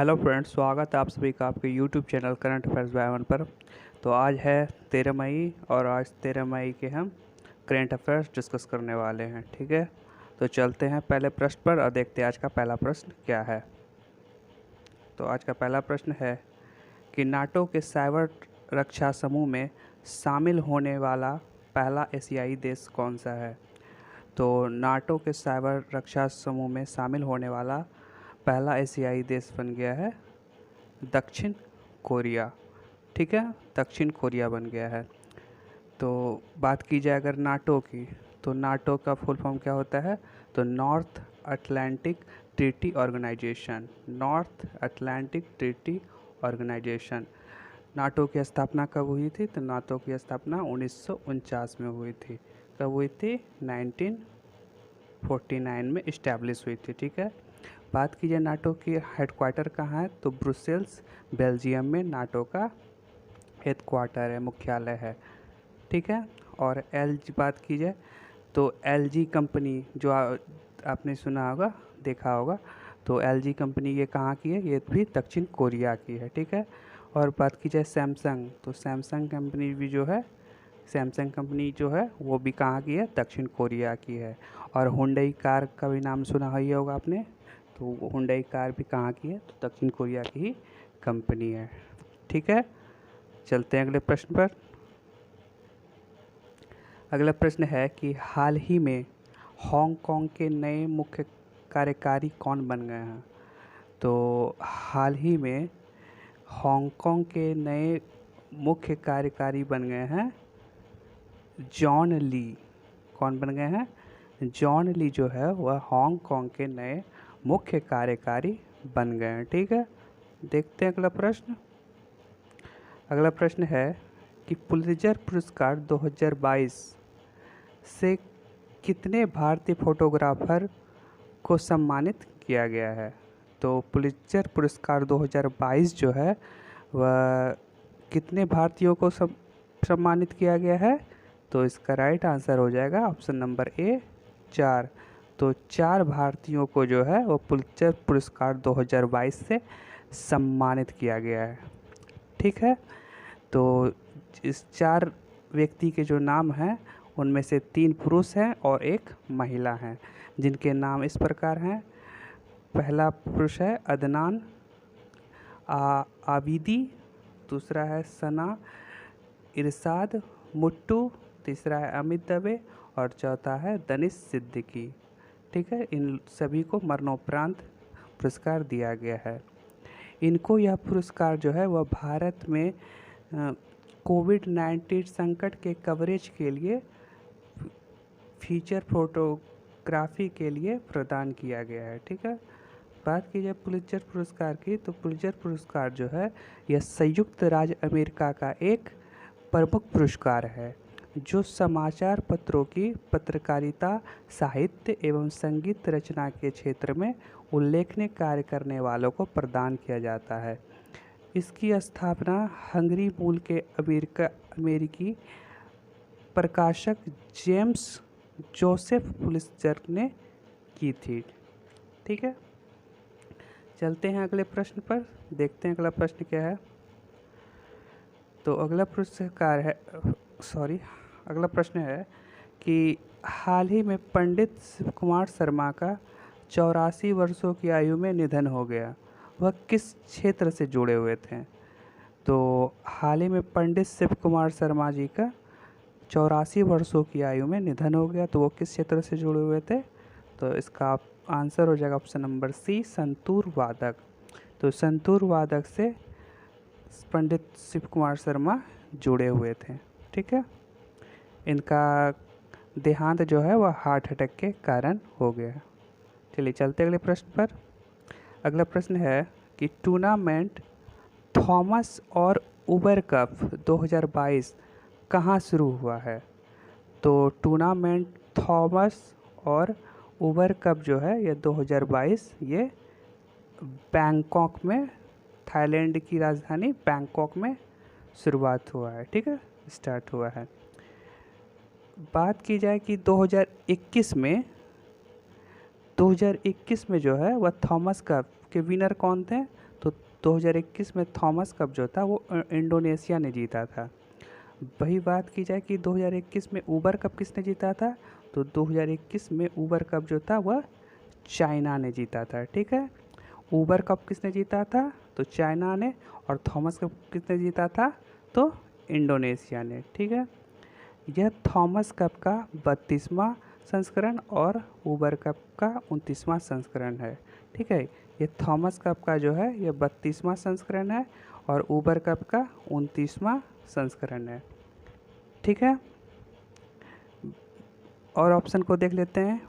Hello friends, स्वागत है आप सभी का आपके YouTube channel current affairs by one पर। तो आज है 13 मई और आज 13 मई के हम करंट अफेयर्स डिस्कस करने वाले हैं। ठीक है, तो चलते हैं पहले प्रश्न पर और देखते हैं आज का पहला प्रश्न क्या है। तो आज का पहला प्रश्न है कि नाटो के साइबर रक्षा समूह में शामिल होने वाला पहला एशियाई देश कौन सा है। तो नाटो के साइबर रक्षा समूह में शामिल होने वाला पहला एशियाई देश बन गया है दक्षिण कोरिया। ठीक है, दक्षिण कोरिया बन गया है। तो बात की जाए अगर नाटो की, तो नाटो का फुल फॉर्म क्या होता है, तो North Atlantic Treaty Organization. North Atlantic Treaty Organization. NATO की स्थापना कब हुई थी, तो नाटो की स्थापना 1949 में हुई थी। कब हुई थी, 1949 में इस्टेब्लिश हुई थी। ठीक है, बात की जाए नाटो की हेडक्वार्टर कहाँ है, तो ब्रुसेल्स बेल्जियम में नाटो का हेडक्वार्टर है, मुख्यालय है। ठीक है, और बात की जाए तो एलजी कंपनी जो आपने सुना होगा, देखा होगा, तो एलजी कंपनी ये कहाँ की है, ये भी दक्षिण कोरिया की है। ठीक है, और बात की जाए सैमसंग, तो सैमसंग कंपनी भी जो है, सैमसंग कंपनी जो है वो भी कहाँ की है, दक्षिण कोरिया की है। और हुंडई कार का भी नाम सुना ही होगा आपने, तो हुंडई कार भी कहाँ की है, तो दक्षिण कोरिया की ही कंपनी है। ठीक है, चलते हैं अगले प्रश्न पर। अगला प्रश्न है कि हाल ही में हांगकांग के नए मुख्य कार्यकारी कौन बन गए हैं। तो हाल ही में हांगकांग के नए मुख्य कार्यकारी बन गए हैं जॉन ली। कौन बन गए हैं, जॉन ली जो है वह हांगकांग के नए मुख्य कार्यकारी बन गए हैं। ठीक है, देखते हैं अगला प्रश्न। अगला प्रश्न है कि पुलित्जर पुरस्कार 2022 से कितने भारतीय फोटोग्राफर को सम्मानित किया गया है। तो पुलित्जर पुरस्कार 2022 जो है वह कितने भारतीयों को सम्मानित किया गया है, तो इसका राइट आंसर हो जाएगा ऑप्शन नंबर ए, 4। तो 4 भारतीयों को जो है वो पुलित्जर पुरस्कार 2022 से सम्मानित किया गया है। ठीक है, तो इस 4 व्यक्ति के जो नाम हैं उनमें से 3 पुरुष हैं और 1 महिला हैं, जिनके नाम इस प्रकार हैं। पहला पुरुष है अदनान आबिदी, दूसरा है सना इरशाद मुट्टू, तीसरा है अमित दवे और चौथा है दनिश सिद्दीकी। ठीक है, इन सभी को मरणोपरांत पुरस्कार दिया गया है। इनको यह पुरस्कार जो है वह भारत में कोविड-19 संकट के कवरेज के लिए फीचर फोटोग्राफी के लिए प्रदान किया गया है। ठीक है, बात की जाए पुलित्जर पुरस्कार की, तो पुलित्जर पुरस्कार जो है यह संयुक्त राज्य अमेरिका का एक प्रमुख पुरस्कार है जो समाचार पत्रों की पत्रकारिता, साहित्य एवं संगीत रचना के क्षेत्र में उल्लेखनीय कार्य करने वालों को प्रदान किया जाता है। इसकी स्थापना हंगरी मूल के अमेरिकी प्रकाशक जेम्स जोसेफ पुलित्जर ने की थी। ठीक है, चलते हैं अगले प्रश्न पर, देखते हैं अगला प्रश्न क्या है। तो अगला प्रश्न है कि हाल ही में पंडित शिव कुमार शर्मा का 84 वर्षों की आयु में निधन हो गया, वह किस क्षेत्र से जुड़े हुए थे। तो हाल ही में पंडित शिव कुमार शर्मा जी का 84 वर्षों की आयु में निधन हो गया, तो वो किस क्षेत्र से जुड़े हुए थे, तो इसका आंसर हो जाएगा ऑप्शन नंबर सी, संतूर वादक। तो संतूर वादक से पंडित शिव कुमार शर्मा जुड़े हुए थे। ठीक है, इनका देहांत जो है वह हार्ट अटैक के कारण हो गया। चलिए चलते अगले प्रश्न पर। अगला प्रश्न है कि टूर्नामेंट थॉमस और उबर कप 2022 कहाँ शुरू हुआ है। तो टूर्नामेंट थॉमस और उबर कप जो है यह 2022 ये बैंकॉक में, थाईलैंड की राजधानी बैंकॉक में शुरुआत हुआ है। ठीक है, स्टार्ट हुआ है। बात की जाए कि 2021 में जो है वह थॉमस कप के विनर कौन थे, तो 2021 में थॉमस कप जो था वो इंडोनेशिया ने जीता था। वही बात की जाए कि 2021 में ऊबर कप किसने जीता था, तो 2021 में ऊबर कप जो था वह चाइना ने जीता था। ठीक है, ऊबर कप किसने जीता था, तो चाइना ने, और थॉमस कप किसने जीता था, तो इंडोनेशिया ने। ठीक है, यह थॉमस कप का 32वां संस्करण और ऊबर कप का 29वां संस्करण है। ठीक है, ये थॉमस कप का जो है ये 32वां संस्करण है और ऊबर कप का 29वां संस्करण है। ठीक है, और ऑप्शन को देख लेते हैं,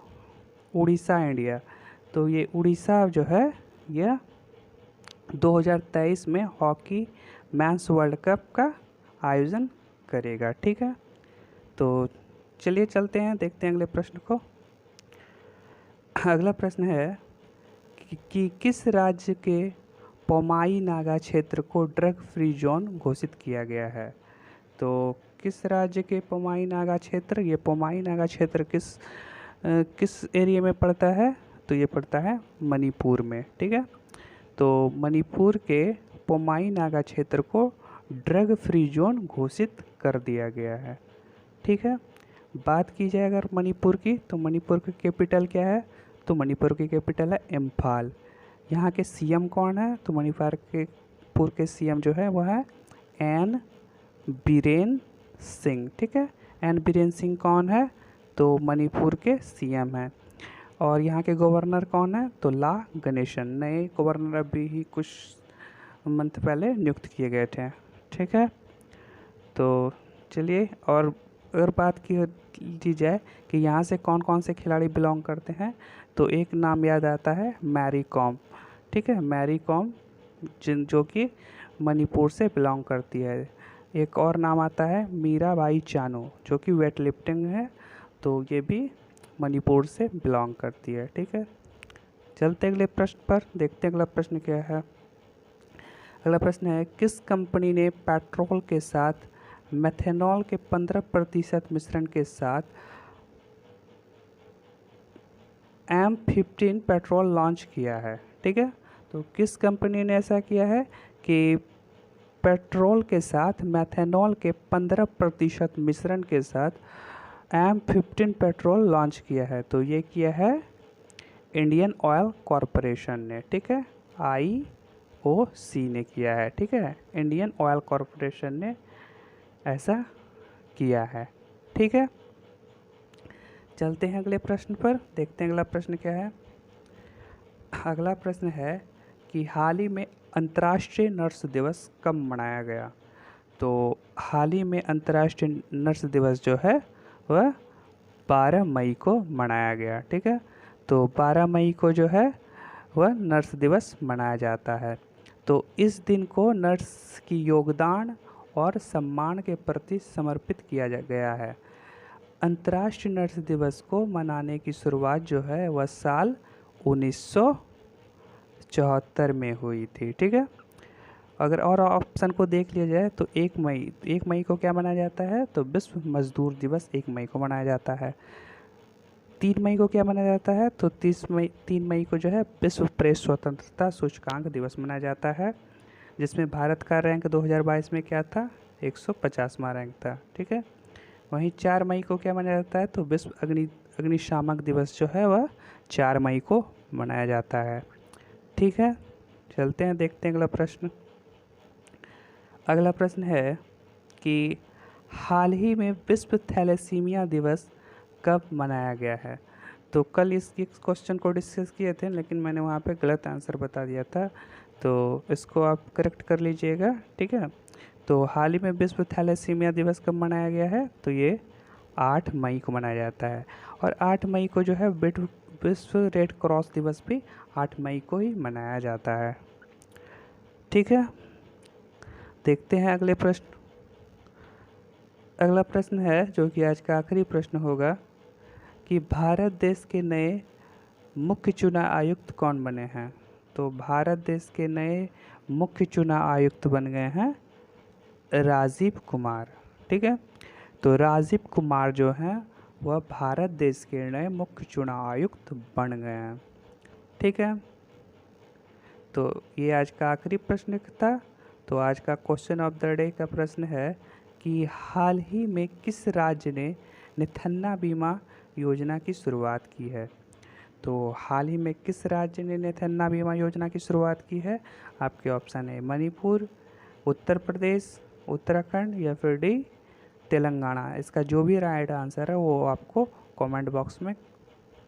उड़ीसा इंडिया। तो ये उड़ीसा जो है यह 2023 में हॉकी मेंस वर्ल्ड कप का आयोजन करेगा। ठीक है, तो चलिए चलते हैं, देखते हैं अगले प्रश्न को। अगला प्रश्न है कि किस राज्य के पोमाई नागा क्षेत्र को ड्रग फ्री जोन घोषित किया गया है। तो किस राज्य के पोमाई नागा क्षेत्र, ये पोमाई नागा क्षेत्र किस एरिया में पड़ता है, तो ये पड़ता है मणिपुर में। ठीक है, तो मणिपुर के पोमाई नागा क्षेत्र को ड्रग फ्री जोन घोषित कर दिया गया है। ठीक है, बात की जाए अगर मणिपुर की, तो मणिपुर की कैपिटल क्या है, तो मणिपुर की कैपिटल है इम्फाल। यहाँ के सीएम कौन है, तो मणिपुर के सीएम जो है वह है एन बीरेन सिंह। ठीक है, एन बीरेन सिंह कौन है, तो मणिपुर के सीएम हैं। और यहाँ के गवर्नर कौन है, तो ला गणेशन, नए गवर्नर अभी ही कुछ मंथ पहले नियुक्त किए गए थे। ठीक है, तो चलिए, और अगर बात की जाए कि यहाँ से कौन कौन से खिलाड़ी बिलोंग करते हैं, तो एक नाम याद आता है मैरी कॉम। ठीक है, मैरी कॉम जो कि मणिपुर से बिलोंग करती है। एक और नाम आता है मीराबाई चानू जो कि वेट लिफ्टिंग है, तो ये भी मणिपुर से बिलोंग करती है। ठीक है, चलते अगले प्रश्न पर, देखते हैं अगला प्रश्न क्या है। अगला प्रश्न है, किस कंपनी ने पेट्रोल के साथ मेथेनॉल के 15% मिश्रण के साथ M15 पेट्रोल लॉन्च किया है। ठीक है, तो किस कंपनी ने ऐसा किया है कि पेट्रोल के साथ मेथेनॉल के 15% मिश्रण के साथ M15 पेट्रोल लॉन्च किया है, तो ये किया है इंडियन ऑयल कॉरपोरेशन ने। ठीक है, IOC ने किया है। ठीक है, इंडियन ऑयल कॉरपोरेशन ने ऐसा किया है। ठीक है, चलते हैं अगले प्रश्न पर, देखते हैं अगला प्रश्न क्या है। अगला प्रश्न है कि हाल ही में अंतर्राष्ट्रीय नर्स दिवस कब मनाया गया। तो हाल ही में अंतर्राष्ट्रीय नर्स दिवस जो है वह 12 मई को मनाया गया। ठीक है, तो 12 मई को जो है वह नर्स दिवस मनाया जाता है। तो इस दिन को नर्स की योगदान और सम्मान के प्रति समर्पित किया गया है। अंतर्राष्ट्रीय नर्स दिवस को मनाने की शुरुआत जो है वह साल 1974 में हुई थी। ठीक है, अगर और ऑप्शन को देख लिया जाए तो 1 मई को क्या मनाया जाता है, तो विश्व मजदूर दिवस 1 मई को मनाया जाता है। 3 मई को क्या मनाया जाता है, तो 3 मई को जो है विश्व प्रेस स्वतंत्रता सूचकांक दिवस मनाया जाता है, जिसमें भारत का रैंक 2022 में क्या था, 150वां रैंक था। ठीक है, वहीं 4 मई को क्या मनाया जाता है, तो विश्व अग्निशामक दिवस जो है वह 4 मई को मनाया जाता है। ठीक है, चलते हैं, देखते हैं अगला प्रश्न। अगला प्रश्न है कि हाल ही में विश्व थैलेसीमिया दिवस कब मनाया गया है। तो कल इस क्वेश्चन को डिस्कस किए थे, लेकिन मैंने वहाँ पे गलत आंसर बता दिया था, तो इसको आप करेक्ट कर लीजिएगा। ठीक है, तो हाल ही में विश्व थैलेसीमिया दिवस कब मनाया गया है, तो ये 8 मई को मनाया जाता है। और 8 मई को जो है विश्व रेड क्रॉस दिवस भी 8 मई को ही मनाया जाता है। ठीक है, देखते हैं अगले प्रश्न। अगला प्रश्न है जो कि आज का आखिरी प्रश्न होगा कि भारत देश के नए मुख्य चुनाव आयुक्त कौन बने हैं। तो भारत देश के नए मुख्य चुनाव आयुक्त बन गए हैं राजीव कुमार। ठीक है, तो राजीव कुमार जो हैं वह भारत देश के नए मुख्य चुनाव आयुक्त बन गए हैं। ठीक है, तो ये आज का आखिरी प्रश्न था। तो आज का क्वेश्चन ऑफ द डे का प्रश्न है कि हाल ही में किस राज्य ने निथन्ना बीमा योजना की शुरुआत की है। तो हाल ही में किस राज्य ने निथन्ना बीमा योजना की शुरुआत की है। आपके ऑप्शन है मणिपुर, उत्तर प्रदेश, उत्तराखंड या फिर डी तेलंगाना। इसका जो भी राइट आंसर है वो आपको कमेंट बॉक्स में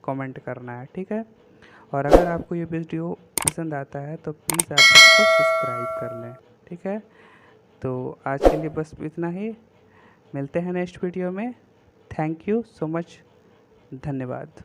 कमेंट करना है, ठीक है। और अगर आपको ये वीडियो पसंद आता है तो प्लीज़ आप इसको सब्सक्राइब कर लें, ठीक है। तो आज के लिए बस इतना ही, मिलते हैं नेक्स्ट वीडियो में। थैंक यू सो मच, धन्यवाद।